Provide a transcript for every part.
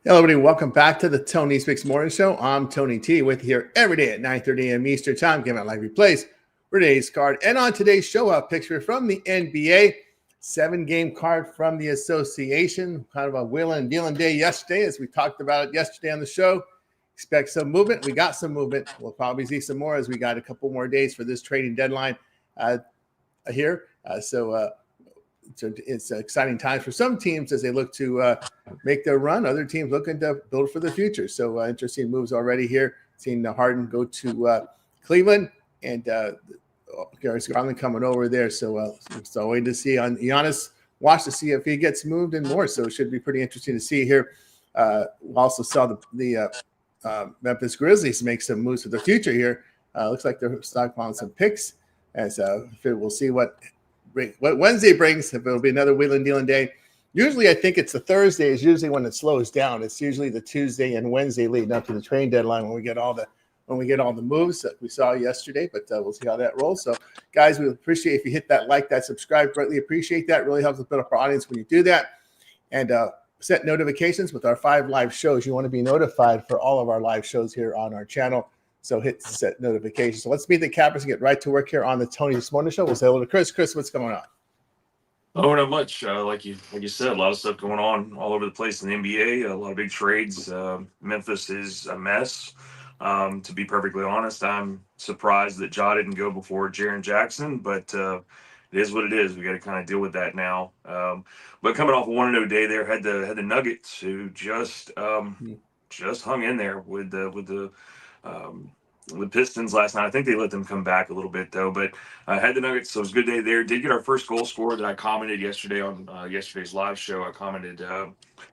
Hello, everybody. Welcome back to the Tony Speaks Morning Show. I'm Tony T with you here every day at 9:30 a.m. Eastern Time, giving out live replays for today's card. And on today's show, a picture from the NBA, 7-game card from the association. Kind of a wheeling and dealing day yesterday, as we talked about it yesterday on the show. Expect some movement. We got some movement. We'll probably see some more as we got a couple more days for this trading deadline here. So it's exciting times for some teams as they look to make their run. Other teams looking to build for the future. So interesting moves already here. Seeing Harden go to Cleveland and Gareth Garland coming over there. So waiting to see on Giannis. Watch to see if he gets moved and more. So it should be pretty interesting to see here. We also saw the Memphis Grizzlies make some moves for the future here. Looks like they're stockpiling some picks. As we'll see what Wednesday brings, if it'll be another wheeling dealing day. Usually I think it's the Thursday is usually when it slows down. It's usually the Tuesday and Wednesday leading up to the trade deadline when we get all the moves that we saw yesterday, but we'll see how that rolls. So guys, we appreciate if you hit that like, that subscribe, greatly appreciate that. It really helps us build up our audience when you do that. And set notifications with our 5 live shows. You want to be notified for all of our live shows here on our channel. So hit set notifications. So let's meet the cappers and get right to work here on the Tony This Morning Show. We'll say hello to Chris. Chris, what's going on? Oh, not much. Like you said, a lot of stuff going on all over the place in the NBA. A lot of big trades. Memphis is a mess. To be perfectly honest, I'm surprised that Ja didn't go before Jaren Jackson, but it is what it is. We got to kind of deal with that now. But coming off a 1-0 day there, had the Nuggets who just hung in there with the Pistons last night. I think they let them come back a little bit though, but had the Nuggets, so it was a good day there. Did get our first goal scorer that I commented yesterday on yesterday's live show. I commented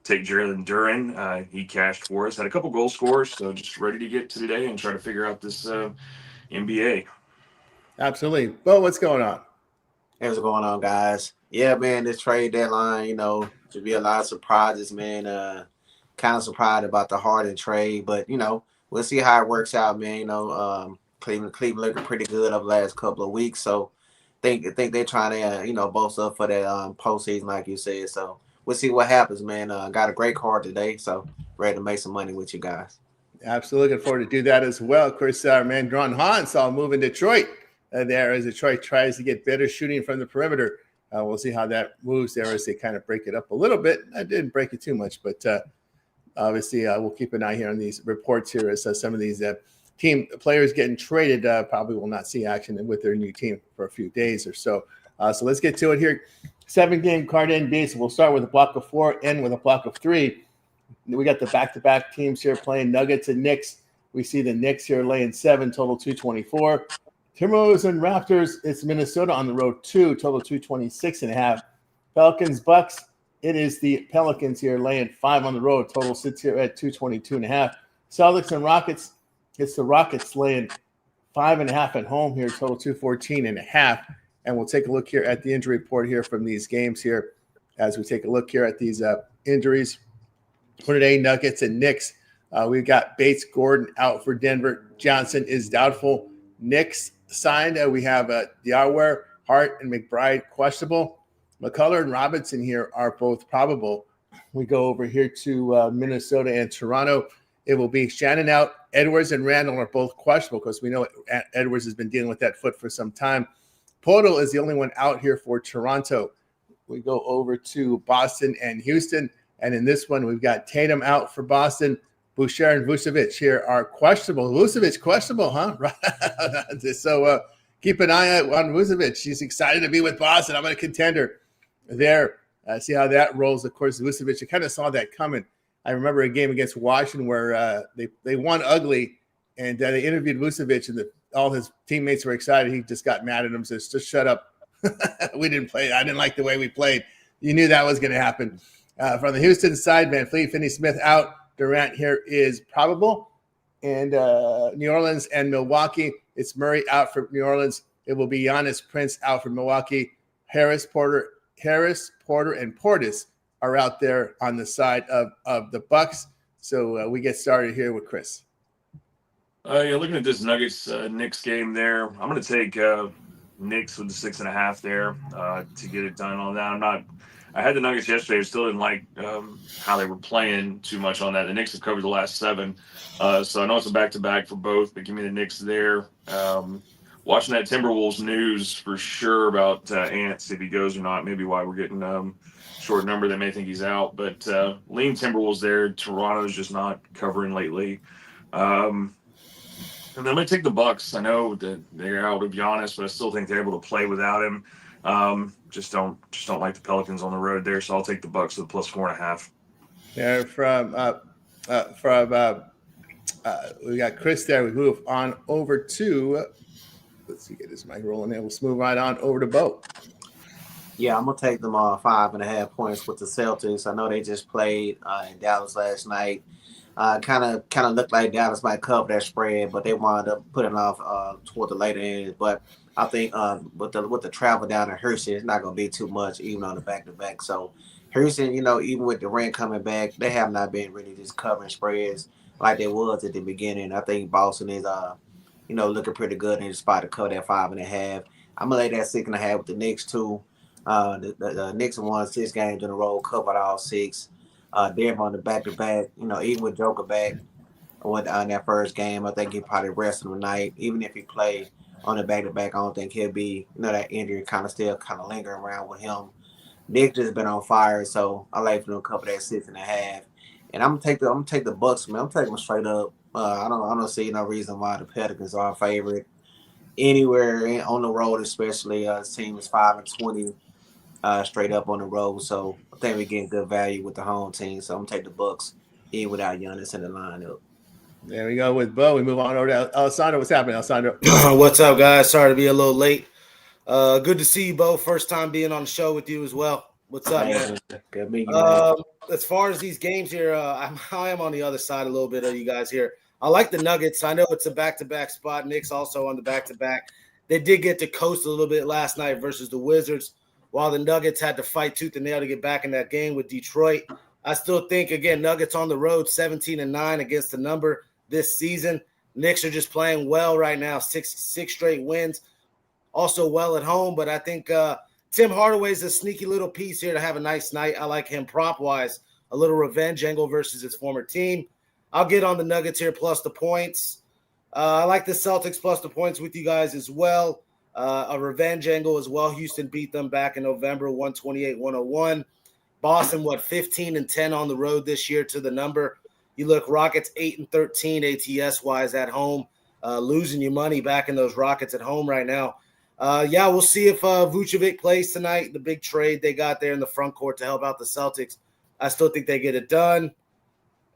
take Jalen Duren. He cashed for us. Had a couple goal scorers, so just ready to get to today and try to figure out this NBA. Absolutely. Bo, what's going on? Hey, what's going on, guys? Yeah, man, this trade deadline, should be a lot of surprises, man. Kind of surprised about the Harden trade, but we'll see how it works out, man. Cleveland looking pretty good over the last couple of weeks, so think they're trying to bolster up for that postseason, like you said. So we'll see what happens, man. Got a great card today, so ready to make some money with you guys. Absolutely looking forward to do that as well. Of course, our man Dron Hahn saw a move in Detroit there as Detroit tries to get better shooting from the perimeter. We'll see how that moves there as they kind of break it up a little bit. I didn't break it too much, but obviously we'll keep an eye here on these reports here as some of these team players getting traded probably will not see action with their new team for a few days or so. So let's get to it here. 7-game card NBA. So we'll start with a block of 4, end with a block of 3. We got the back-to-back teams here playing Nuggets and Knicks. We see the Knicks here laying 7, total 224. Timberwolves and Raptors, it's Minnesota on the road 2, total 226.5. Pelicans, Bucks, it is the Pelicans here laying 5 on the road. Total sits here at 222.5. Celtics and Rockets, it's the Rockets laying 5.5 at home here, total 214.5. And we'll take a look here at the injury report here from these games here as we take a look here at these injuries. For today, Nuggets and Knicks, we've got Bates, Gordon out for Denver. Johnson is doubtful. Knicks signed. We have Diawara, Hart, and McBride questionable. McCullough and Robinson here are both probable. We go over here to Minnesota and Toronto. It will be Shannon out. Edwards and Randall are both questionable because we know Edwards has been dealing with that foot for some time. Portal is the only one out here for Toronto. We go over to Boston and Houston. And in this one, we've got Tatum out for Boston. Boucher and Vucevic here are questionable. Vucevic questionable, huh? So keep an eye out on Vucevic. She's excited to be with Boston. I'm a contender there. See how that rolls. Of course, Vucevic, I kind of saw that coming. I remember a game against Washington where they won ugly, and they interviewed Vucevic, and all his teammates were excited. He just got mad at him, says, just shut up. We didn't play. I didn't like the way we played. You knew that was going to happen. From the Houston side, Van Fleet, Finney-Smith out. Durant here is probable. And New Orleans and Milwaukee, it's Murray out for New Orleans. It will be Giannis, Prince out for Milwaukee. Harris, Porter, and Portis are out there on the side of the Bucks. So we get started here with Chris. Looking at this Nuggets Knicks game there, I'm going to take Knicks with the 6.5 there to get it done on that. I had the Nuggets yesterday. I still didn't like how they were playing too much on that. The Knicks have covered the last 7. So I know it's a back-to-back for both, but give me the Knicks there. Watching that Timberwolves news for sure about Ants, if he goes or not, maybe why we're getting short number. They may think he's out. But lean Timberwolves there. Toronto's just not covering lately. And then I'm going to take the Bucks. I know that they're out of Giannis, but I still think they're able to play without him. Just don't like the Pelicans on the road there, so I'll take the Bucks with +4.5. There we got Chris there. We move on over to let's see, get this mic rolling there. We'll move right on over to Bo. Yeah, I'm gonna take them 5.5 points with the Celtics. I know they just played in Dallas last night. Kind of looked like Dallas might cover that spread, but they wound up putting off toward the later end. But I think with the travel down to Houston, it's not gonna be too much, even on the back-to-back. So Houston, even with Durant coming back, they have not been really just covering spreads like they was at the beginning. I think Boston is looking pretty good in the spot to cover that 5.5. I'm gonna lay that 6.5 with the Knicks too. The Knicks won 6 games in a row, covered all 6. Denver on the back-to-back, even with Joker back on that first game, I think he probably rested tonight. Even if he played on the back-to-back, I don't think he'll be, that injury still lingering around with him. Nick just been on fire, so I like for them to cover that 6.5. And I'm gonna take the Bucks, man. I'm taking them straight up. I don't see no reason why the Pelicans are a favorite anywhere on the road, especially. This team is 5-20. Straight up on the road, so I think we're getting good value with the home team. So I'm gonna take the Bucks even without Giannis in the lineup. There we go with Bo. We move on over to Alessandro. What's happening, Alessandro? What's up, guys? Sorry to be a little late. Good to see you, Bo. First time being on the show with you as well. What's up, man? Good meeting you, man. As far as these games here, I am on the other side a little bit of you guys here. I like the Nuggets. I know it's a back-to-back spot. Knicks also on the back-to-back. They did get to coast a little bit last night versus the Wizards, while the Nuggets had to fight tooth and nail to get back in that game with Detroit. I still think, again, Nuggets on the road, 17-9 against the number this season. Knicks are just playing well right now, six straight wins. Also well at home, but I think Tim Hardaway's a sneaky little piece here to have a nice night. I like him prop-wise, a little revenge angle versus his former team. I'll get on the Nuggets here plus the points. I like the Celtics plus the points with you guys as well. A revenge angle as well. Houston beat them back in November, 128-101. Boston, 15-10 on the road this year to the number. You look, Rockets 8-13 ATS-wise at home, losing your money back in those Rockets at home right now. We'll see if Vucevic plays tonight, the big trade they got there in the front court to help out the Celtics. I still think they get it done.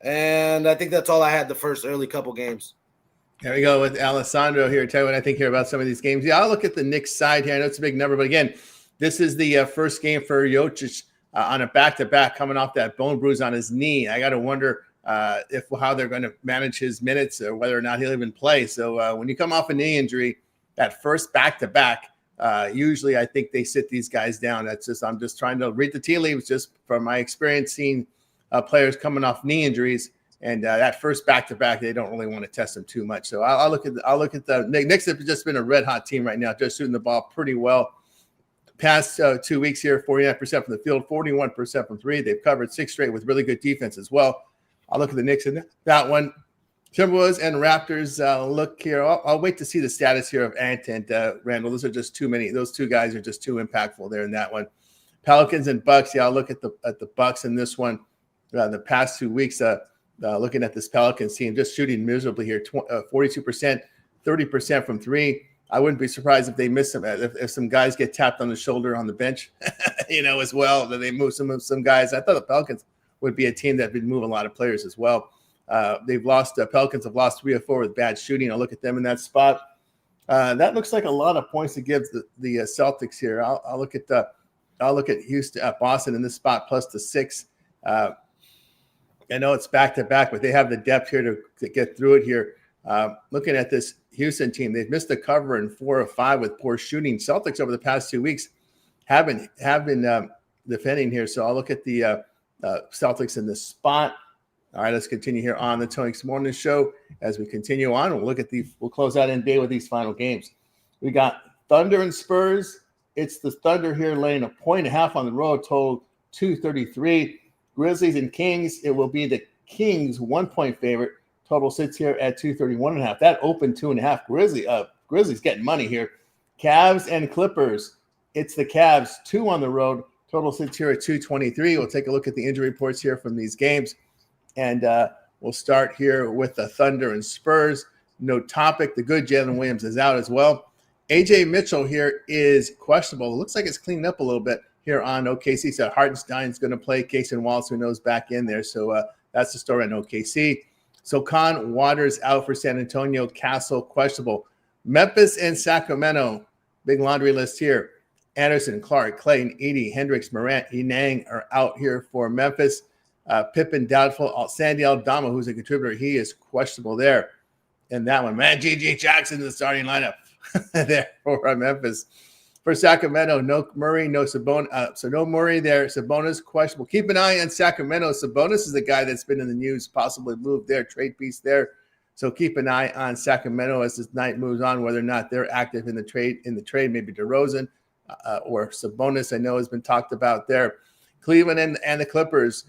And I think that's all I had the first early couple games. There we go with Alessandro here. Tell you what I think here about some of these games. Yeah, I'll look at the Knicks side here. I know it's a big number, but again, this is the first game for Jokic on a back-to-back coming off that bone bruise on his knee. I got to wonder how they're going to manage his minutes or whether or not he'll even play. So when you come off a knee injury, that first back-to-back, usually I think they sit these guys down. I'm just trying to read the tea leaves just from my experience seeing players coming off knee injuries. And that first back-to-back, they don't really want to test them too much. So I'll look at the Knicks have just been a red-hot team right now, just shooting the ball pretty well. Past 2 weeks here, 49% from the field, 41% from three. They've covered 6 straight with really good defense as well. I'll look at the Knicks in that one. Timberwolves and Raptors, look here. I'll wait to see the status here of Ant and Randall. Those are just too many. Those two guys are just too impactful there in that one. Pelicans and Bucks. Yeah, I'll look at the Bucks in this one. The past 2 weeks, looking at this Pelicans team, just shooting miserably here, 42%, 30% from three. I wouldn't be surprised if they miss some, if some guys get tapped on the shoulder on the bench, as well, that they move some guys. I thought the Pelicans would be a team that would move a lot of players as well. Pelicans have lost 3 or 4 with bad shooting. I'll look at them in that spot. That looks like a lot of points to give the Celtics here. I'll look at Houston, Boston in this spot plus the 6. I know it's back-to-back, but they have the depth here to get through it here. Looking at this Houston team, they've missed the cover in 4 or 5 with poor shooting. Celtics over the past 2 weeks have been defending here. So I'll look at the Celtics in this spot. All right, let's continue here on the Tony Morning Show. As we continue on, we'll close out NBA with these final games. We got Thunder and Spurs. It's the Thunder here laying 1.5 on the road, total 233. Grizzlies and Kings, it will be the Kings 1-point favorite. Total sits here at 231.5. That opened 2.5. Grizzlies getting money here. Cavs and Clippers. It's the Cavs, 2 on the road. Total sits here at 223. We'll take a look at the injury reports here from these games. And we'll start here with the Thunder and Spurs. No topic. The good Jalen Williams is out as well. AJ Mitchell here is questionable. It looks like it's cleaning up a little bit here on OKC. So Hartenstein's going to play. Cason Wallace, who knows, back in there. So that's the story on OKC. So Con Waters out for San Antonio. Castle questionable. Memphis and Sacramento. Big laundry list here. Anderson, Clark, Clayton, Edey, Hendricks, Morant, Enang are out here for Memphis. Pippen doubtful. Sandy Aldama, who's a contributor, he is questionable there. In that one, man, G.G. Jackson in the starting lineup there for Memphis. For Sacramento, no Murray, no Sabonis. So no Murray there. Sabonis questionable. Keep an eye on Sacramento. Sabonis is the guy that's been in the news, possibly moved there, trade piece there. So keep an eye on Sacramento as this night moves on, whether or not they're active in the trade. Maybe DeRozan or Sabonis, I know, has been talked about there. Cleveland and the Clippers.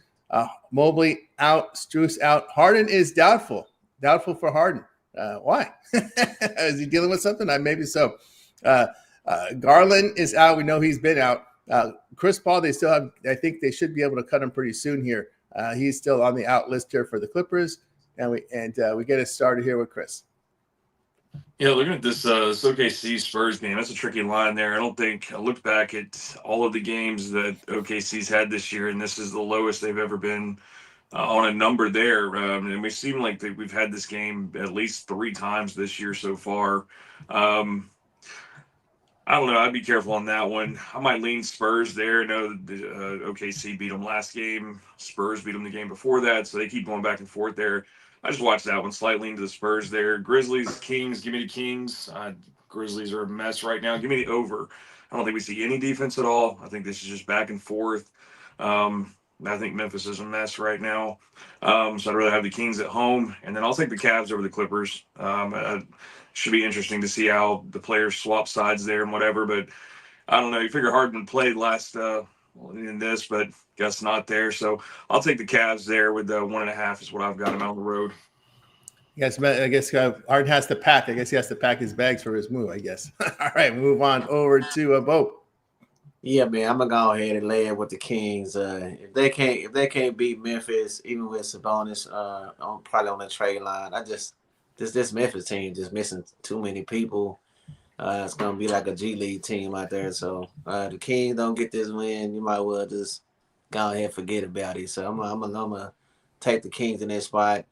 Mobley out, Strus out. Harden is doubtful. Doubtful for Harden. Why? Is he dealing with something? Maybe so. Garland is out. We know he's been out. Chris Paul, they still have, I think they should be able to cut him pretty soon here. He's still on the out list here for the Clippers. And we get it started here with Chris. Yeah, looking at this OKC Spurs game, that's a tricky line there. I looked back at all of the games that OKC's had this year, and this is the lowest they've ever been on a number there. And we seem like we've had this game at least 3 times this year so far. I don't know. I'd be careful on that one. I might lean Spurs there. I know OKC beat them last game. Spurs beat them the game before that, so they keep going back and forth there. I just watched that one, slightly into the Spurs there. Grizzlies, Kings, give me the Kings. Grizzlies are a mess right now. Give me the over. I don't think we see any defense at all. I think this is just back and forth. I think Memphis is a mess right now. So I'd rather have the Kings at home. And then I'll take the Cavs over the Clippers. Should be interesting to see how the players swap sides there and whatever. But I don't know. You figure Harden played last in this, but guess not there. So I'll take the Cavs there with the 1.5 is what I've got him on the road. Yes, I guess Harden has to pack. I guess he has to pack his bags for his move, I guess. All right, move on over to Bo. Yeah, man, I'm gonna go ahead and lay it with the Kings. If they can't beat Memphis, even with Sabonis probably on the trade line, this Memphis team just missing too many people. It's gonna be like a G League team out there. So the Kings don't get this win, you might well just go ahead and forget about it. So I'm gonna take the Kings in this spot.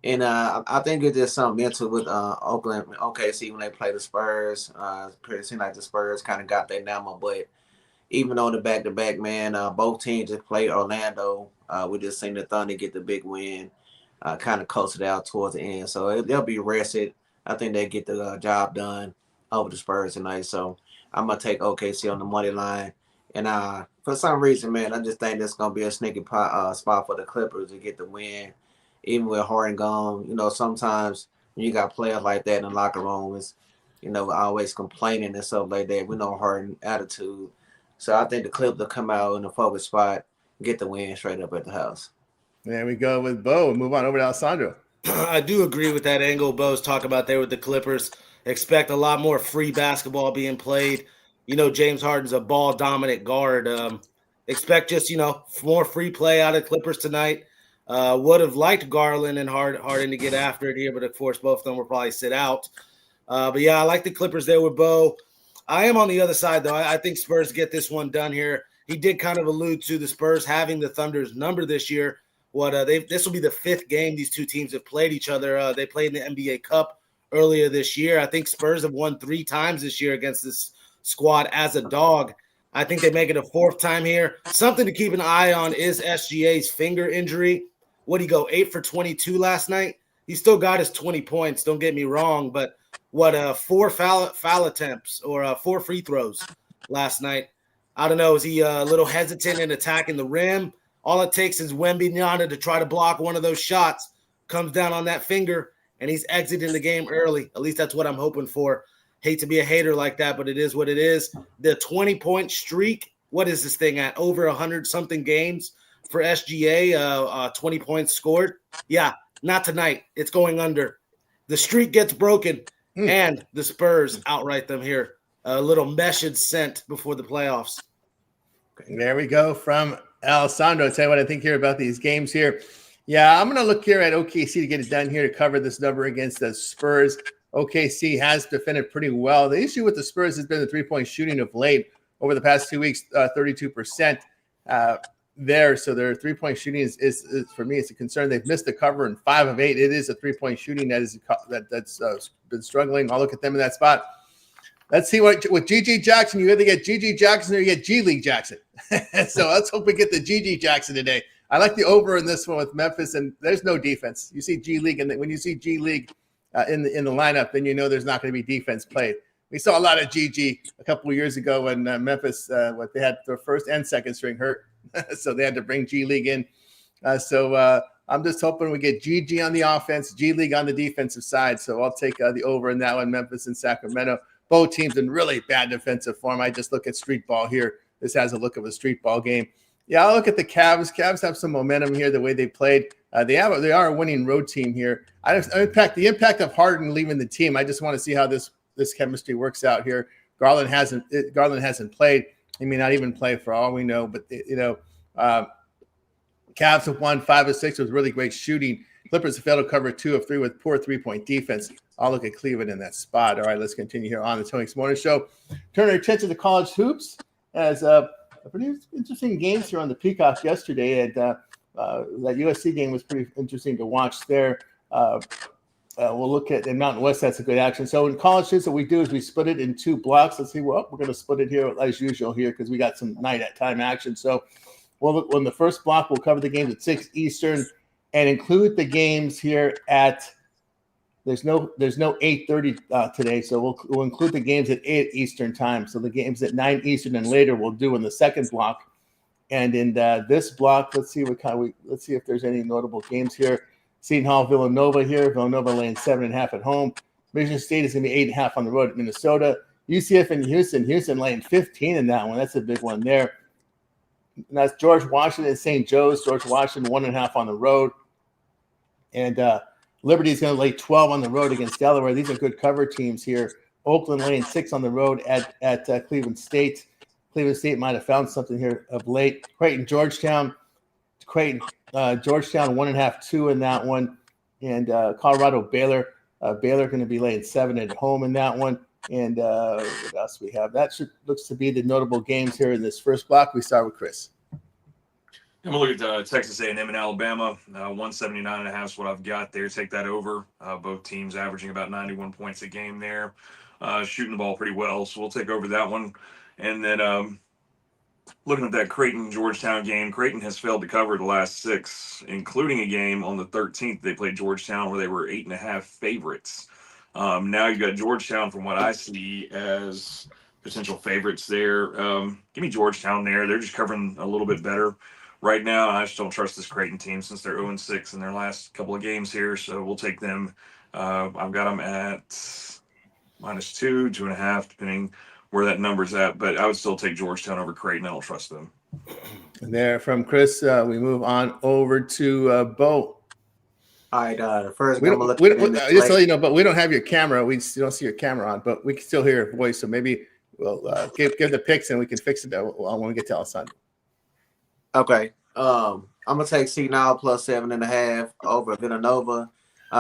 And I think it's just something mental with Oakland, OKC when they play the Spurs. It seems like the Spurs kind of got their number, but even on the back-to-back, man, both teams just played Orlando. We just seen the Thunder get the big win, kind of coasted out towards the end. So they'll be rested. I think they get the job done over the Spurs tonight. So I'm going to take OKC on the money line. And for some reason, man, I just think that's going to be a sneaky spot for the Clippers to get the win. Even with Harden gone, sometimes when you got players like that in the locker room, it's, always complaining and stuff like that. We know Harden attitude. So I think the Clippers will come out in the forward spot, get the win straight up at the house. There we go with Bo. Move on over to Alessandro. I do agree with that angle Bo's talking about there with the Clippers. Expect a lot more free basketball being played. James Harden's a ball-dominant guard. Expect just, more free play out of Clippers tonight. Would have liked Garland and Harden to get after it here, but of course both of them will probably sit out. But yeah, I like the Clippers there with Bo. I am on the other side, though. I think Spurs get this one done here. He did kind of allude to the Spurs having the Thunder's number this year. This will be the 5th game these two teams have played each other. They played in the NBA Cup earlier this year. I think Spurs have won 3 times this year against this squad as a dog. I think they make it a 4th time here. Something to keep an eye on is SGA's finger injury. What did he go, 8 for 22 last night? He still got his 20 points, don't get me wrong, but 4 foul attempts or 4 free throws last night. I don't know. Is he a little hesitant in attacking the rim? All it takes is Wembanyama to try to block one of those shots, comes down on that finger, and he's exiting the game early. At least that's what I'm hoping for. Hate to be a hater like that, but it is what it is. The 20-point streak what is this thing at? Over 100-something games for SGA, 20 points scored. Yeah, not tonight. It's going under. The streak gets broken, and the Spurs outright them here. A little message sent before the playoffs. There we go from Alessandro. I'll tell you what I think here about these games here. Yeah, I'm going to look here at OKC to get it done here to cover this number against the Spurs. OKC has defended pretty well. The issue with the Spurs has been the three-point shooting of late over the past 2 weeks, 32% there. So their three-point shooting is for me, it's a concern. They've missed the cover in 5 of 8. It is a three-point shooting that's been struggling. I'll look at them in that spot. Let's see with GG Jackson. You either get GG Jackson or you get G League Jackson. So let's hope we get the GG Jackson today. I like the over in this one with Memphis, and there's no defense. You see G League, and when you see G League in the lineup, then you know there's not going to be defense played. We saw a lot of GG a couple of years ago when Memphis, they had their first and second string hurt, so they had to bring G League in. So I'm just hoping we get GG on the offense, G League on the defensive side. So I'll take the over in that one, Memphis and Sacramento. Both teams in really bad defensive form. I just look at street ball here. This has a look of a street ball game. Yeah, I'll look at the Cavs. Cavs have some momentum here, the way they played. They are a winning road team here. The impact of Harden leaving the team. I just want to see how this chemistry works out here. Garland hasn't played. He may not even play for all we know. But Cavs have won 5 of 6 with really great shooting. Clippers have failed to cover 2 of 3 with poor three-point defense. I'll look at Cleveland in that spot. All right, let's continue here on the Tony X Morning Show. Turn our attention to college hoops as pretty interesting games here on the Peacock yesterday. And that USC game was pretty interesting to watch there. We'll look at the Mountain West. That's a good action. So in college hoops, what we do is we split it in 2 blocks. Let's see. Well, we're going to split it here as usual here because we got some night at time action. So we'll look on the first block. We'll cover the games at 6 Eastern and include the games here at. There's no 8:30 today, so we'll include the games at 8 Eastern time. So the games at 9 Eastern and later we'll do in the second block. And in this block, let's see if there's any notable games here. Seton Hall, Villanova here. Villanova laying 7.5 at home. Michigan State is going to be 8.5 on the road at Minnesota. UCF and Houston. Houston laying 15 in that one. That's a big one there. And that's George Washington and St. Joe's. George Washington 1.5 on the road. And Liberty is going to lay 12 on the road against Delaware. These are good cover teams here. Oakland laying 6 on the road at Cleveland State. Cleveland State might have found something here of late. Georgetown 1.5, 2 in that one. And Colorado, Baylor. Baylor going to be laying 7 at home in that one. And what else we have? That looks to be the notable games here in this first block. We start with Chris. I'm going to look at Texas A&M and Alabama. 179.5 is what I've got there. Take that over. Both teams averaging about 91 points a game there. Shooting the ball pretty well, so we'll take over that one. And then looking at that Creighton-Georgetown game, Creighton has failed to cover the last 6, including a game on the 13th. They played Georgetown where they were 8.5 favorites. Now you've got Georgetown, from what I see, as potential favorites there. Give me Georgetown there. They're just covering a little bit better right now. I just don't trust this Creighton team since they're 0-6 in their last couple of games here. So we'll take them. I've got them at -2, 2.5, depending where that number's at. But I would still take Georgetown over Creighton. I don't trust them. And there from Chris, we move on over to Bo. All right, the first game just to let you know, but we don't have your camera. We don't see your camera on, but we can still hear your voice. So maybe we'll give the picks and we can fix it when we get to Alessandro. Okay. I'm gonna take Seton plus 7.5 over Villanova.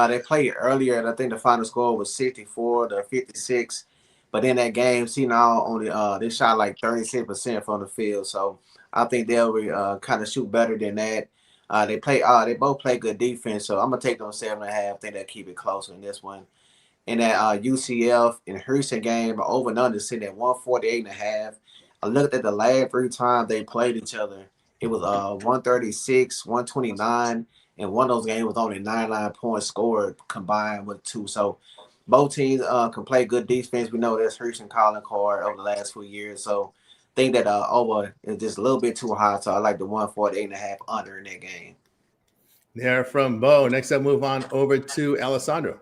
They played earlier, and I think the final score was 64-56. But in that game, Seton only they shot like 36% from the field. So I think they'll kind of shoot better than that. They both play good defense. So I'm gonna take them 7.5. I think they'll keep it closer in this one. In that UCF and Houston game, over and under sitting at 148.5. I looked at the last 3 times they played each other. It was 136, 129, and one of those games was only 99 points scored combined with 2. So both teams can play good defense. We know that's Houston calling card over the last few years. So I think that over is just a little bit too high. So I like the 148.5 under in that game. There from Bo. Next up, move on over to Alessandro.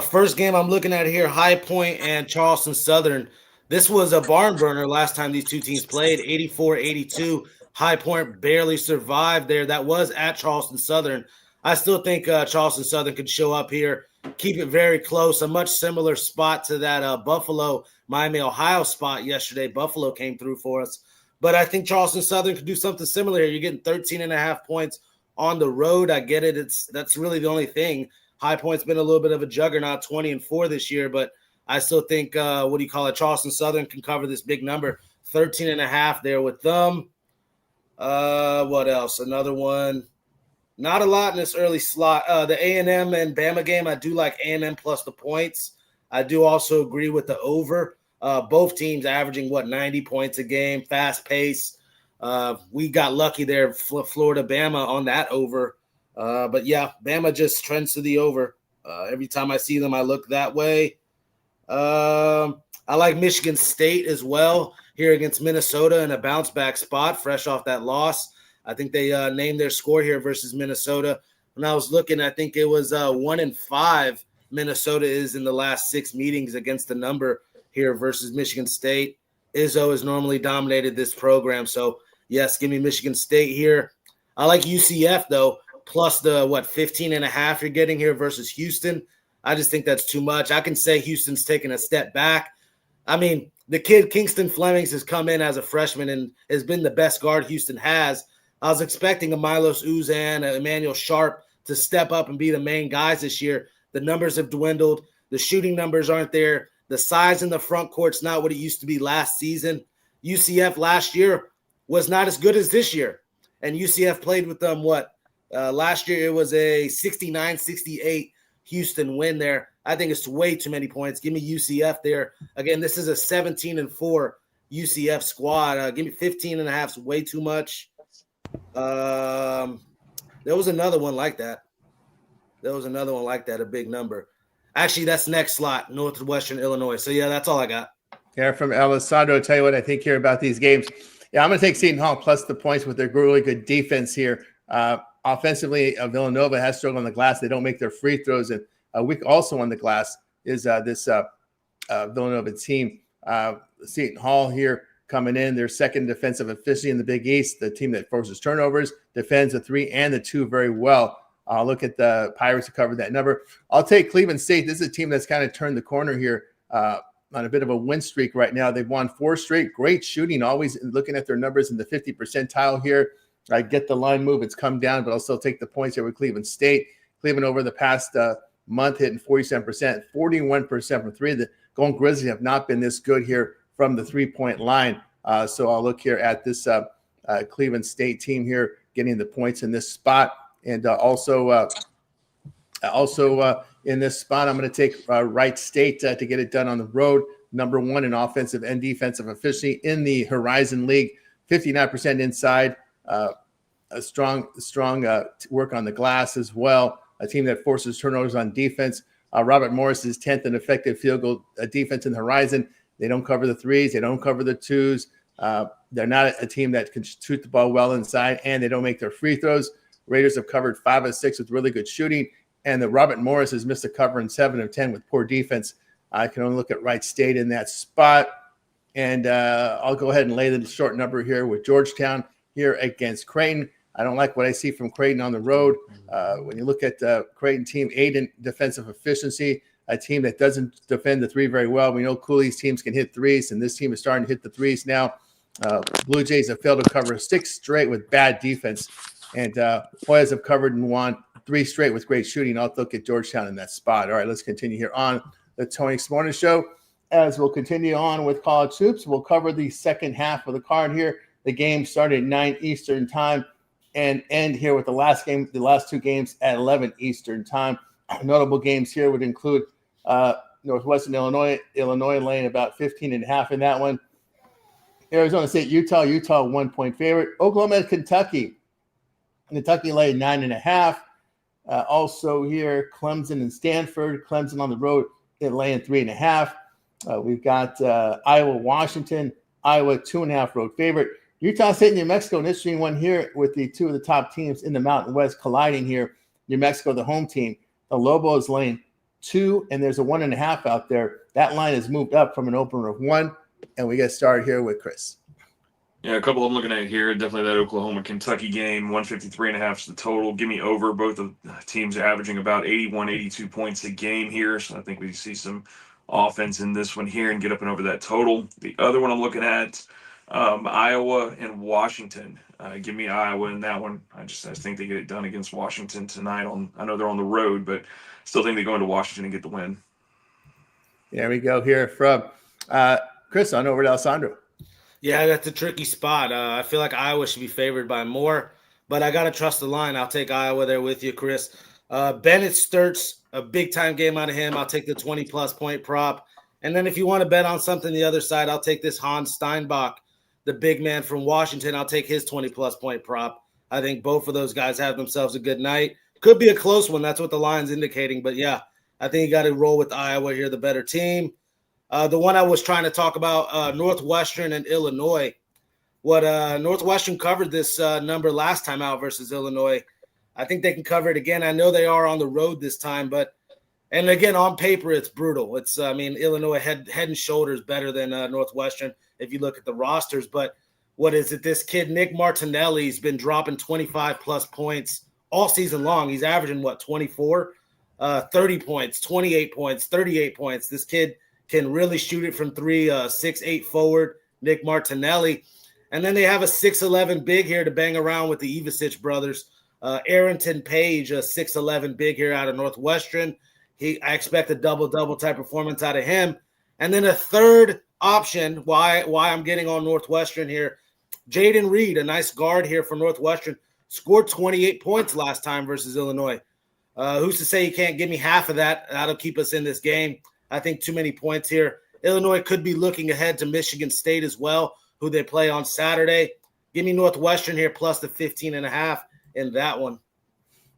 First game I'm looking at here, High Point and Charleston Southern. This was a barn burner last time these two teams played, 84-82. High Point barely survived there. That was at Charleston Southern. I still think Charleston Southern could show up here, keep it very close, a much similar spot to that Buffalo, Miami, Ohio spot yesterday. Buffalo came through for us. But I think Charleston Southern could do something similar here. You're getting 13.5 points on the road. I get it. That's really the only thing. High Point's been a little bit of a juggernaut, 20-4 this year, but I still think, Charleston Southern can cover this big number, 13.5 there with them. What else? Another one. Not a lot in this early slot. The A&M and Bama game, I do like A&M plus the points. I do also agree with the over. Both teams averaging, 90 points a game, fast pace. We got lucky there, Florida, Bama on that over. But, yeah, Bama just trends to the over. Every time I see them, I look that way. I like Michigan State as well here against Minnesota in a bounce-back spot, fresh off that loss. I think they named their score here versus Minnesota. When I was looking, I think it was 1-5 Minnesota is in the last 6 meetings against the number here versus Michigan State. Izzo has normally dominated this program. So, yes, give me Michigan State here. I like UCF, though, plus the, 15.5 you're getting here versus Houston. I just think that's too much. I can say Houston's taking a step back. I mean, the kid Kingston Flemings has come in as a freshman and has been the best guard Houston has. I was expecting a Milos Uzan, a Emmanuel Sharp to step up and be the main guys this year. The numbers have dwindled. The shooting numbers aren't there. The size in the front court's not what it used to be last season. UCF last year was not as good as this year. And UCF played with them, last year it was a 69-68 Houston win there. I think it's way too many points. Give me UCF there. Again, this is a 17-4 UCF squad. Give me 15.5 is way too much. There was another one like that. A big number. Actually, that's next slot, Northwestern Illinois. So, yeah, that's all I got. Yeah, from Alessandro, tell you what I think here about these games. Yeah, I'm going to take Seton Hall plus the points with their really good defense here. Offensively, Villanova has struggled on the glass. They don't make their free throws. And weak also on the glass is this Villanova team. Seton Hall here coming in, their second defensive efficiency in the Big East, the team that forces turnovers, defends the 3 and the 2 very well. Look at the Pirates to cover that number. I'll take Cleveland State. This is a team that's kind of turned the corner here on a bit of a win streak right now. They've won 4 straight. Great shooting, always looking at their numbers in the 50 percentile here. I get the line move. It's come down, but I'll still take the points here with Cleveland State. Cleveland over the past month hitting 47%, 41% from 3. The Golden Grizzlies have not been this good here from the 3-point line. So I'll look here at this Cleveland State team here getting the points in this spot. And also in this spot, I'm going to take Wright State to get it done on the road. Number 1 in offensive and defensive efficiency in the Horizon League, 59% inside. A strong work on the glass as well. A team that forces turnovers on defense. Robert Morris is 10th in effective field goal defense in the Horizon. They don't cover the 3s. They don't cover the 2s. They're not a team that can shoot the ball well inside, and they don't make their free throws. Raiders have covered 5 of 6 with really good shooting, and the Robert Morris has missed a cover in 7 of 10 with poor defense. I can only look at Wright State in that spot, and I'll go ahead and lay the short number here with Georgetown here against Creighton. I don't like what I see from Creighton on the road. When you look at the Creighton team, 8 in defensive efficiency, a team that doesn't defend the 3 very well. We know Cooley's teams can hit 3s, and this team is starting to hit the 3s now. Blue Jays have failed to cover 6 straight with bad defense. And Hoyas have covered and won 3 straight with great shooting. I'll look at Georgetown in that spot. All right, let's continue here on the Tony Smorton Show. As we'll continue on with college hoops, we'll cover the second half of the card here. The game started at 9 Eastern time and end here with the last 2 games at 11 Eastern time. Notable games here would include Northwestern Illinois laying about 15.5 in that one. Arizona State, Utah 1-point favorite. Oklahoma, Kentucky laid 9.5. Also here, Clemson and Stanford. Clemson on the road, laying 3.5. We've got Iowa, Washington. Iowa 2.5 road favorite. Utah State, New Mexico, an interesting one here with the 2 of the top teams in the Mountain West colliding here. New Mexico, the home team. The Lobos laying 2, and there's a 1.5 out there. That line has moved up from an opener of 1. And we get started here with Chris. Yeah, a couple I'm looking at here. Definitely that Oklahoma-Kentucky game. 153.5 is the total. Give me over. Both of the teams are averaging about 81, 82 points a game here. So I think we see some offense in this one here and get up and over that total. The other one I'm looking at, Iowa and Washington. Give me Iowa in that one. I think they get it done against Washington tonight. I know they're on the road, but still think they go into Washington and get the win. There we go here from Chris on over to Alessandro. Yeah, that's a tricky spot. I feel like Iowa should be favored by more, but I got to trust the line. I'll take Iowa there with you, Chris. Bennett Sturts, a big-time game out of him. I'll take the 20-plus point prop. And then if you want to bet on something the other side, I'll take this Hans Steinbach, the big man from Washington. I'll take his 20-plus point prop. I think both of those guys have themselves a good night. Could be a close one. That's what the line's indicating. But, yeah, I think you got to roll with Iowa here, the better team. The one I was trying to talk about, Northwestern and Illinois. Northwestern covered this number last time out versus Illinois. I think they can cover it again. I know they are on the road this time, and again, on paper, it's brutal. Illinois head and shoulders better than Northwestern if you look at the rosters. But what is it? This kid, Nick Martinelli's been dropping 25-plus points all season long. He's averaging, 24? 30 points, 28 points, 38 points. This kid can really shoot it from three, 6'8" forward, Nick Martinelli. And then they have a 6'11" big here to bang around with the Ivasic brothers. Arrington Page, a 6'11" big here out of Northwestern. I expect a double-double type performance out of him. And then a third option, why I'm getting on Northwestern here, Jaden Reed, a nice guard here for Northwestern, scored 28 points last time versus Illinois. Who's to say you can't give me half of that? That'll keep us in this game. I think too many points here. Illinois could be looking ahead to Michigan State as well, who they play on Saturday. Give me Northwestern here plus the 15.5 in that one.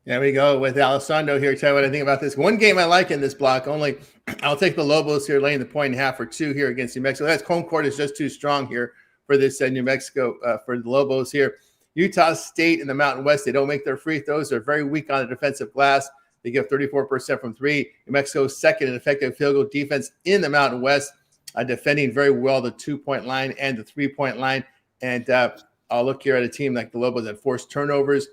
There we go with Alessandro here. Tell you what I think about this. One game I like in this block only. I'll take the Lobos here, laying the 1.5 or 2 here against New Mexico. That's home court is just too strong here for this New Mexico for the Lobos here. Utah State in the Mountain West, they don't make their free throws. They're very weak on the defensive glass. They give 34% from three. New Mexico's second in effective field goal defense in the Mountain West, defending very well the 2-point line and the 3-point line. And I'll look here at a team like the Lobos that forced turnovers.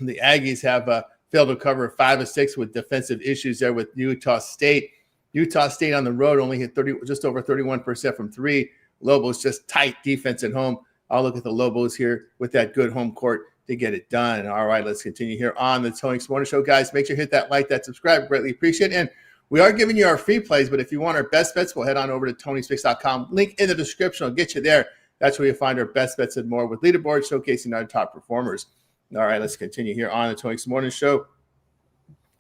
The Aggies have failed to cover 5 of 6 with defensive issues there with Utah State. Utah State on the road only hit just over 31% from three. Lobos just tight defense at home. I'll look at the Lobos here with that good home court to get it done. All right, let's continue here on the Tony Morning Show. Guys, make sure you hit that like, that subscribe. Greatly appreciate it. And we are giving you our free plays, but if you want our best bets, we'll head on over to Tony'sPicks.com. Link in the description will get you there. That's where you find our best bets and more with leaderboards showcasing our top performers. All right, let's continue here on the Tony Morning Show.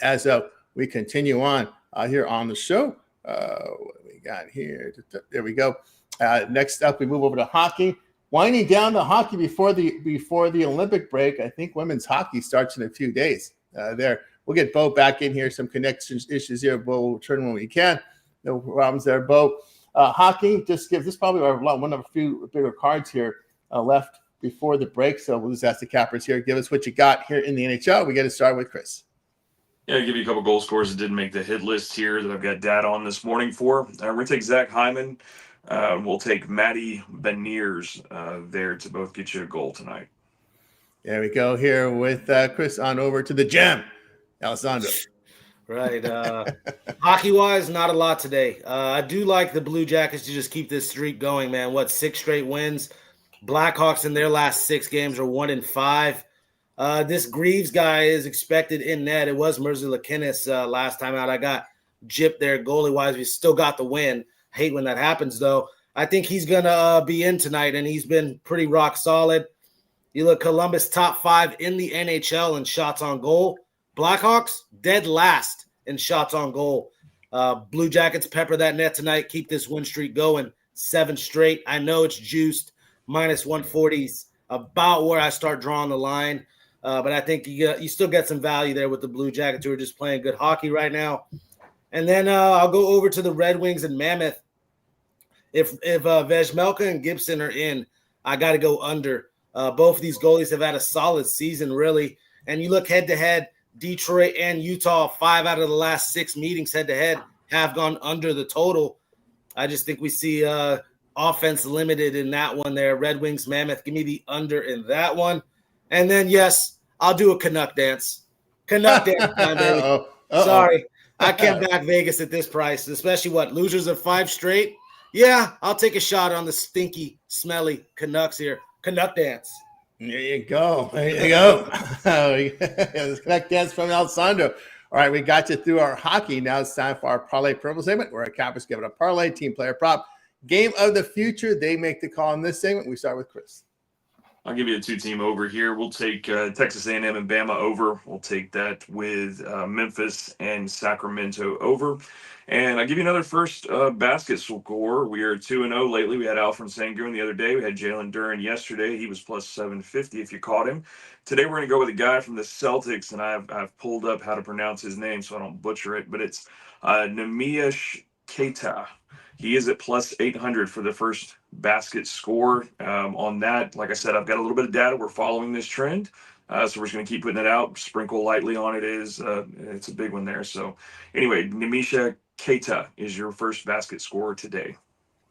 As we continue on here on the show, what we got here? There we go. Next up, we move over to hockey. Winding down the hockey before the Olympic break. I think women's hockey starts in a few days. We'll get Bo back in here. Some connections issues here. Bo will return when we can. No problems there, Bo. Hockey just gives this probably one of a few bigger cards here left before the break. So we'll just ask the cappers here. Give us what you got here in the NHL. We get to start with Chris. Yeah, I'll give you a couple goal scorers that didn't make the hit list here that I've got data on this morning for. We're going to take Zach Hyman. We'll take Matty Beniers there to both get you a goal tonight. There we go here with Chris on over to the gem, Alessandro. Right. Hockey-wise, not a lot today. I do like the Blue Jackets to just keep this streak going, man. 6 straight wins? Blackhawks in their last 6 games are 1-5. This Greaves guy is expected in net. It was Merzlikins last time out. I got gypped there goalie-wise. We still got the win. Hate when that happens, though. I think he's going to be in tonight, and he's been pretty rock solid. You look, Columbus top 5 in the NHL in shots on goal. Blackhawks dead last in shots on goal. Blue Jackets pepper that net tonight. Keep this win streak going. 7 straight. I know it's juiced. Minus 140s about where I start drawing the line. But I think you still get some value there with the Blue Jackets who are just playing good hockey right now. And then I'll go over to the Red Wings and Mammoth. If Vejmelka and Gibson are in, I got to go under. Both of these goalies have had a solid season, really. And you look head-to-head, Detroit and Utah, 5 out of the last 6 meetings head-to-head have gone under the total. I just think we see Offense limited in that one there. Red Wings, Mammoth, give me the under in that one. And then, yes, I'll do a Canuck dance. Canuck dance time, baby. Sorry. I can't back Vegas at this price, especially losers of 5 straight? Yeah, I'll take a shot on the stinky, smelly Canucks here. Canuck dance. There you go. There you go. This Canuck dance from Alessandro. All right, we got you through our hockey. Now it's time for our Parlay Purple segment, where our cappers give it a parlay, team player prop, game of the future. They make the call in this segment. We start with Chris. I'll give you a 2-team over here. We'll take Texas A&M and Bama over. We'll take that with Memphis and Sacramento over. And I'll give you another first basket score. We are 2-0 lately. We had Alfred Sengun the other day. We had Jalen Duren yesterday. He was plus 750 if you caught him. Today we're going to go with a guy from the Celtics, and I've pulled up how to pronounce his name so I don't butcher it, but it's Neemias Queta. He is at plus 800 for the first basket score. On that, like I said, I've got a little bit of data. We're following this trend. So we're just going to keep putting it out. Sprinkle lightly on it is it's a big one there. So anyway, Neemias Queta is your first basket scorer today.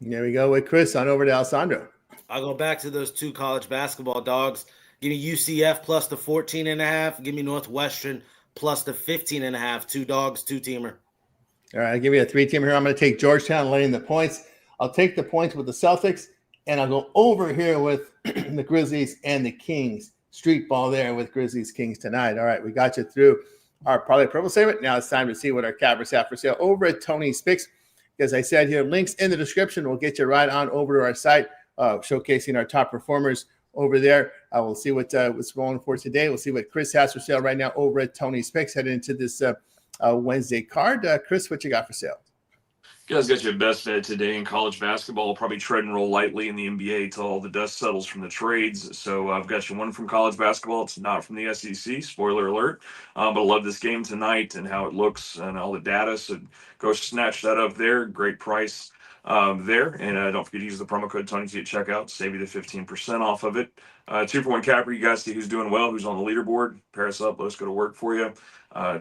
There we go with Chris. On over to Alessandro. I'll go back to those 2 college basketball dogs. Give me UCF plus the 14.5. Give me Northwestern plus the 15.5. 2 dogs, 2-teamer. All right, I'll give you a 3-teamer here. I'm going to take Georgetown laying the points. I'll take the points with the Celtics, and I'll go over here with the Grizzlies and the Kings. Street ball there with Grizzlies Kings tonight. All right, we got you through our Parlay Purple segment. Now it's time to see what our cappers have for sale over at Tony's Picks. As I said here, links in the description will get you right on over to our site, showcasing our top performers over there. We'll see what's going for today. We'll see what Chris has for sale right now over at Tony's Picks. Heading into this Wednesday card. Chris, what you got for sale? You guys got your best bet today in college basketball. We'll probably tread and roll lightly in the NBA till all the dust settles from the trades. So I've got you one from college basketball. It's not from the SEC. Spoiler alert. But I love this game tonight and how it looks and all the data. So go snatch that up there. Great price there. And don't forget to use the promo code Tony at checkout. Save you the 15% off of it. 2-for-1 capper. You guys see who's doing well, who's on the leaderboard. Pair us up. Let's go to work for you.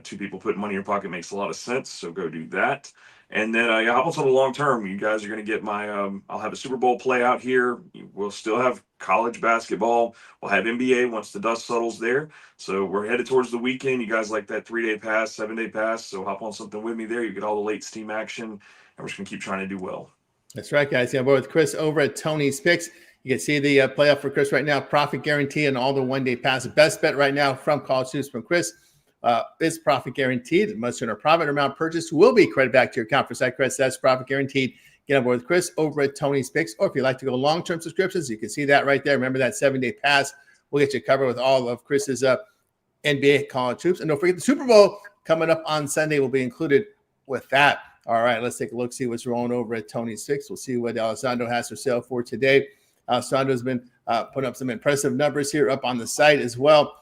2 people putting money in your pocket makes a lot of sense. So go do that. And then how about on the long term? You guys are going to get my I'll have a Super Bowl play out here. We'll still have college basketball. We'll have NBA once the dust settles there. So we're headed towards the weekend. You guys like that 3-day pass, 7-day pass. So hop on something with me there. You get all the late steam action. And we're just going to keep trying to do well. That's right, guys. Yeah, we're with Chris over at Tony's Picks. You can see the playoff for Chris right now. Profit guarantee and all the 1-day pass. Best bet right now from College News from Chris. Is profit guaranteed. Much sooner profit amount purchased will be credited back to your account for site credits. That's profit guaranteed. Get on board with Chris over at Tony's Picks. Or if you'd like to go long-term subscriptions, you can see that right there. Remember that 7-day pass. We'll get you covered with all of Chris's NBA college hoops. And don't forget the Super Bowl coming up on Sunday will be included with that. All right, let's take a look, see what's rolling over at Tony's Picks. We'll see what Alessandro has for sale for today. Alessandro's been putting up some impressive numbers here up on the site as well.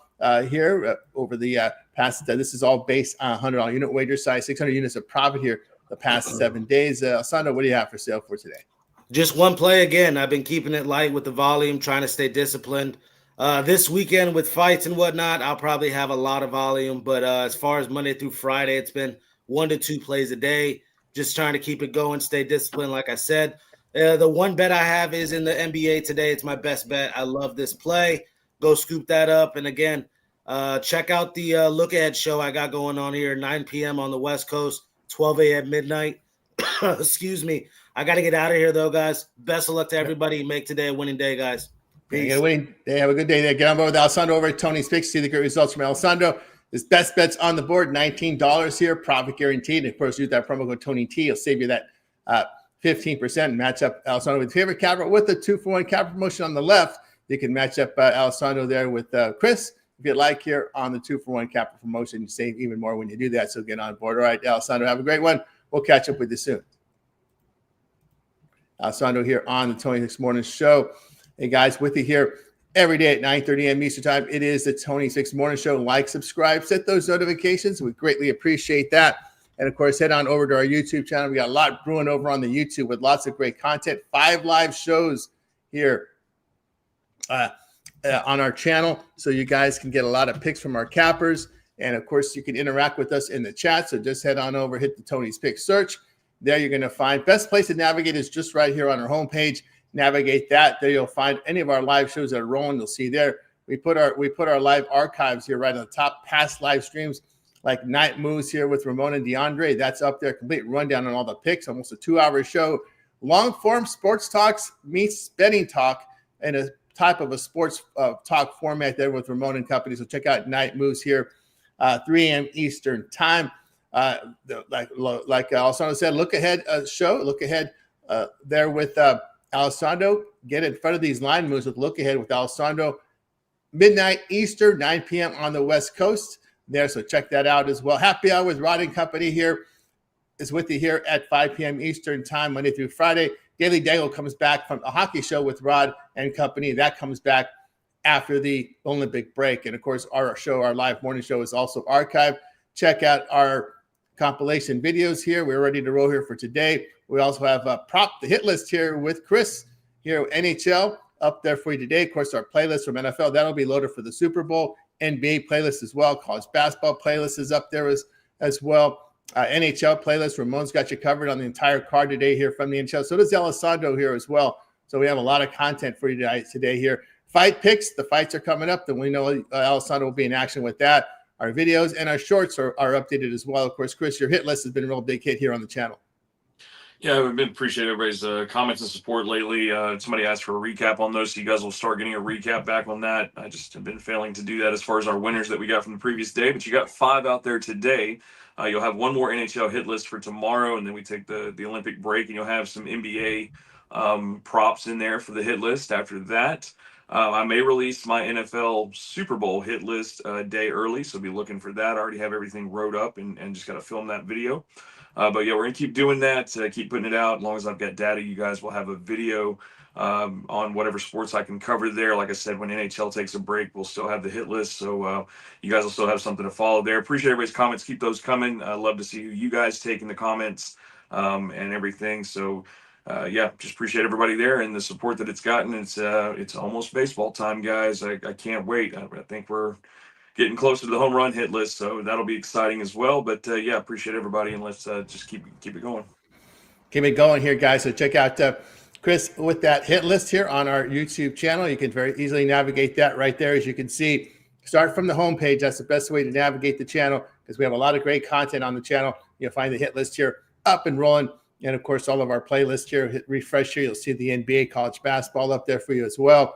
Here over the past, this is all based on $100 unit wager size, 600 units of profit here the past 7 days. Alessandro, what do you have for sale for today? Just one play again. I've been keeping it light with the volume, trying to stay disciplined. This weekend with fights and whatnot, I'll probably have a lot of volume. But as far as Monday through Friday, it's been 1 to 2 plays a day. Just trying to keep it going, stay disciplined. Like I said, the one bet I have is in the NBA today. It's my best bet. I love this play. Go scoop that up. And again, check out the look ahead show I got going on here, 9 p.m. on the West Coast, 12 a.m. midnight. Excuse me. I got to get out of here, though, guys. Best of luck to everybody. Make today a winning day, guys. Peace. Have a good day there. Get on board with Alessandro over at Tony's Picks. See the great results from Alessandro. His best bets on the board, $19 here, profit guaranteed. And of course, use that promo code Tony T. It'll save you that 15% and match up Alessandro with your favorite capper with the 2-for-1 capper promotion on the left. You can match up Alessandro there with Chris. If you'd like here on the 2-for-1 capper promotion, you save even more when you do that. So get on board. All right, Alessandro, have a great one. We'll catch up with you soon. Alessandro here on the Tony Six Morning Show. Hey, guys, with you here every day at 9:30 a.m. Eastern Time. It is the Tony Six Morning Show. Like, subscribe, set those notifications. We greatly appreciate that. And, of course, head on over to our YouTube channel. We got a lot brewing over on the YouTube with lots of great content. 5 live shows here on our channel, so you guys can get a lot of picks from our cappers. And, of course, you can interact with us in the chat. So just head on over, hit the Tony's Picks search, There you're going to find best place to navigate is just right here on our homepage. Navigate that. There you'll find any of our live shows that are rolling. You'll see there. We put our live archives here right on the top, past live streams like Night Moves here with Ramon and DeAndre. That's up there. Complete rundown on all the picks. Almost a 2-hour show. Long form sports talks meets betting talk in a type of a sports talk format there with Ramon and company. So check out Night Moves here, 3 a.m. Eastern time. Like Alessandro said, look ahead show. Look ahead there with Alessandro. Get in front of these line moves with look ahead with Alessandro. Midnight Eastern, 9 p.m. on the West Coast there. So check that out as well. Happy Hour with Rod and Company here is with you here at 5 p.m. Eastern time, Monday through Friday. Daily Dangle comes back from a hockey show with Rod and Company. That comes back after the Olympic break. And of course, our live morning show is also archived. Check out our compilation videos here. We're ready to roll here for today. We also have the hit list here with Chris here at NHL up there for you today. Of course, our playlist from NFL, that'll be loaded for the Super Bowl. NBA playlist as well. College basketball playlist is up there as well. NHL playlist. Ramon's got you covered on the entire card today here from the NHL. So does Alessandro here as well. So we have a lot of content for you today here. Fight picks. The fights are coming up. Then we know Alessandro will be in action with that. Our videos and our shorts are updated as well. Of course, Chris, your hit list has been a real big hit here on the channel. Yeah, we've been appreciate everybody's comments and support lately. Somebody asked for a recap on those, so you guys will start getting a recap back on that. I just have been failing to do that as far as our winners that we got from the previous day, but you got 5 out there today. You'll have one more NHL hit list for tomorrow, and then we take the Olympic break, and you'll have some NBA props in there for the hit list after that. I may release my NFL Super Bowl hit list a day early, so be looking for that. I already have everything wrote up and just got to film that video. But yeah, we're going to keep doing that, keep putting it out. As long as I've got data, you guys will have a video on whatever sports I can cover there. Like I said, when NHL takes a break, we'll still have the hit list. So you guys will still have something to follow there. Appreciate everybody's comments. Keep those coming. I love to see you guys taking the comments and everything. So yeah, just appreciate everybody there and the support that it's gotten. It's almost baseball time, guys. I can't wait. I think we're getting closer to the home run hit list, so that'll be exciting as well. But yeah, appreciate everybody, and let's just keep it going. Keep it going here, guys. So check out Chris with that hit list here on our YouTube channel. You can very easily navigate that right there. As you can see, start from the homepage. That's the best way to navigate the channel because we have a lot of great content on the channel. You'll find the hit list here up and rolling. And of course, all of our playlists here. Hit refresh here. You'll see the NBA, college basketball up there for you as well.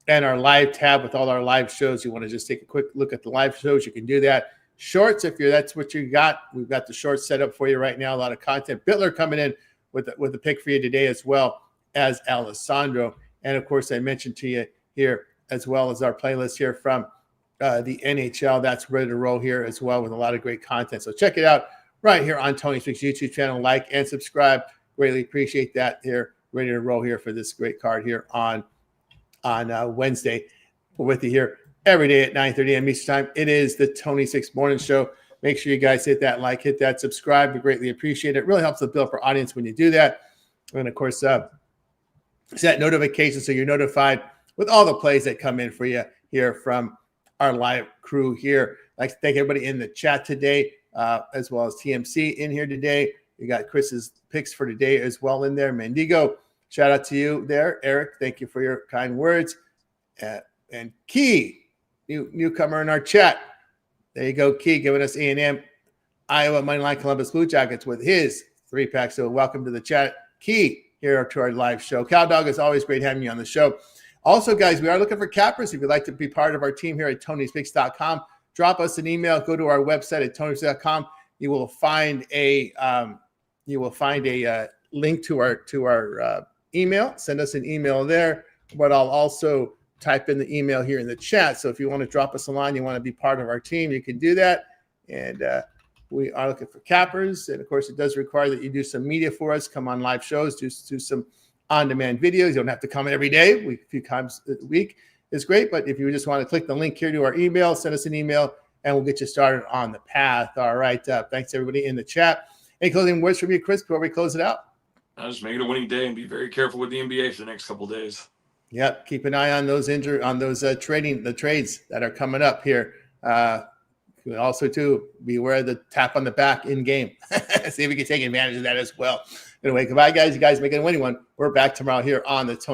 And our live tab with all our live shows. You want to just take a quick look at the live shows, you can do that. Shorts, if that's what you got, we've got the shorts set up for you right now. A lot of content. Bittler coming in with a pick for you today as well as Alessandro. And of course, I mentioned to you here as well as our playlist here from the NHL. That's ready to roll here as well with a lot of great content. So check it out right here on Tony Speaks YouTube channel. Like and subscribe. Greatly appreciate that here. Ready to roll here for this great card here on Wednesday. We're with you here every day at 9:30 a.m. Eastern time. It is the Tony Six Morning Show. Make sure you guys hit that like, hit that subscribe. We greatly appreciate it. It really helps to build up our audience when you do that. And of course, set notifications so you're notified with all the plays that come in for you here from our live crew here. I'd like to thank everybody in the chat today, as well as TMC in here today. You got Chris's picks for today as well in there. Mendigo, shout out to you there. Eric, thank you for your kind words. And Key, newcomer in our chat. There you go, Key, giving us A&M Iowa Moneyline Columbus Blue Jackets with his 3-pack. So welcome to the chat, Key, here to our live show. Cow Dog, is always great having you on the show. Also, guys, we are looking for cappers. If you'd like to be part of our team here at TonySpeaks.com, drop us an email. Go to our website at TonySpeaks.com. You will find a link to our email. Send us an email there. But I'll also type in the email here in the chat. So if you want to drop us a line, you want to be part of our team, you can do that. And we are looking for cappers. And of course, it does require that you do some media for us, come on live shows, do some on-demand videos. You don't have to come every day. A few times a week is great. But if you just want to click the link here to our email, send us an email, and we'll get you started on the path. All right. Thanks, everybody in the chat. Any closing words from you, Chris, before we close it out? I'll just make it a winning day and be very careful with the NBA for the next couple of days. Yep, keep an eye on those trades that are coming up here. Also, too, beware of the tap on the back in game. See if we can take advantage of that as well. Anyway, goodbye, guys. You guys make it a winning one. We're back tomorrow here on the Tony